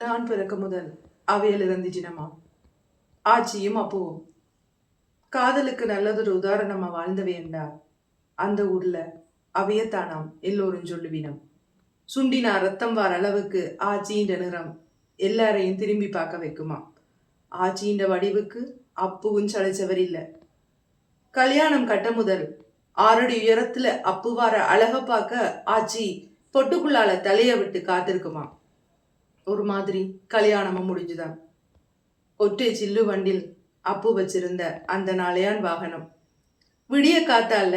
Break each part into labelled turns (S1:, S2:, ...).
S1: நான் பிறக்க முதல் அவையில் இருந்துச்சினமா ஆச்சியும் அப்புவும் காதலுக்கு நல்லதொரு உதாரணமா வாழ்ந்தவையண்டா அந்த ஊர்ல அவையத்தானாம் எல்லோரும் சொல்லுவினம். சுண்டினா ரத்தம் வார அளவுக்கு ஆச்சின்ற நிறம் எல்லாரையும் திரும்பி பார்க்க வைக்குமா. ஆச்சின்ற வடிவுக்கு அப்புவும் சளைச்சவர் இல்ல. கல்யாணம் கட்ட முதல் 6 அடி உயரத்துல அப்பு வார அழக பார்க்க ஆச்சி பொட்டுக்குள்ளால தலைய விட்டு காத்திருக்குமா. ஒரு மாதிரி கல்யாணமும் முடிஞ்சுதான். ஒற்றை சில்லு வண்டில் அப்பு வச்சிருந்த அந்த நாளையான் வாகனம் விடிய காத்தால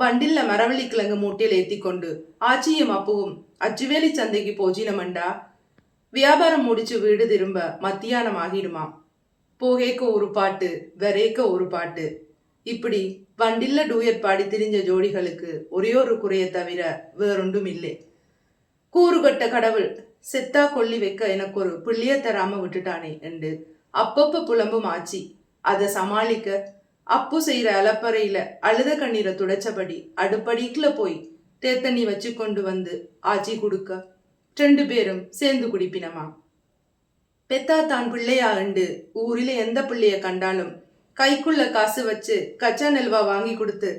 S1: வண்டில்ல மரவள்ளி கிழங்கு மூட்டையில் ஏத்தி கொண்டு ஆச்சியும் அப்புவும் அச்சுவேலி சந்தைக்கு போச்சினமண்டா வியாபாரம் முடிச்சு வீடு திரும்ப மத்தியானம் ஆகிடுமா. போகேக்க ஒரு பாட்டு வரைக்க ஒரு பாட்டு, இப்படி வண்டில்ல டூயட் பாடி திரிஞ்ச ஜோடிகளுக்கு ஒரே ஒரு குறைய தவிர வேறொன்றும் இல்லை. கூறுகட்ட கடவுள் செத்தா கொல்லி வைக்க எனக்கு ஒரு பிள்ளைய தராம விட்டுட்டானே என்று அப்பப்ப புலம்பும் ஆச்சி. அதை சமாளிக்க அப்பு செய்யற அலப்பறையில அழுத கண்ணீரை துடைச்சபடி அடுப்படிக்குள்ள போய் தேத்தண்ணி வச்சு கொண்டு வந்து ஆச்சி கொடுக்க 2 பேரும் சேர்ந்து குடிப்பினமா. பெத்தா தான் பிள்ளையா உண்டு ஊரில எந்த பிள்ளைய கண்டாலும் கைக்குள்ள காசு வச்சு கச்சா நெல்வா வாங்கி கொடுத்து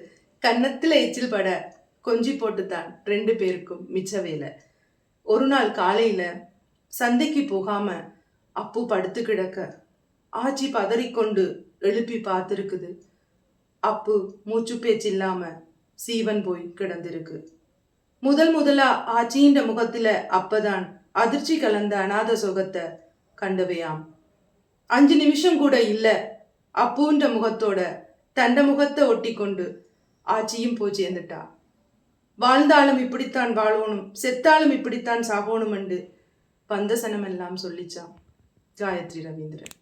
S1: கன்னத்துல எச்சில் பட கொஞ்சி போட்டுத்தான் 2 பேருக்கும் மிச்ச வேலை. ஒரு நாள் காலையில சந்தைக்கு போகாம அப்பு படுத்து கிடக்க ஆச்சி பதறிக்கொண்டு எழுப்பி பார்த்துருக்குது. அப்பு மூச்சு பேச்சு இல்லாம சீவன் போய் கிடந்திருக்கு. முதலா ஆச்சின்ற முகத்துல அப்பதான் அதிர்ச்சி கலந்த அநாத சுகத்தை கண்டவையாம். 5 நிமிஷம் கூட இல்ல அப்புன்ற முகத்தோட தண்ட முகத்தை ஒட்டி கொண்டு ஆச்சியும் போய் சேர்ந்துட்டா. வாழ்ந்தாலும் இப்படித்தான் வாழணும், செத்தாலும் இப்படித்தான் சாகணும் என்று பந்தசனம் எல்லாம் சொல்லிச்சான் காயத்ரி ரவீந்திரன்.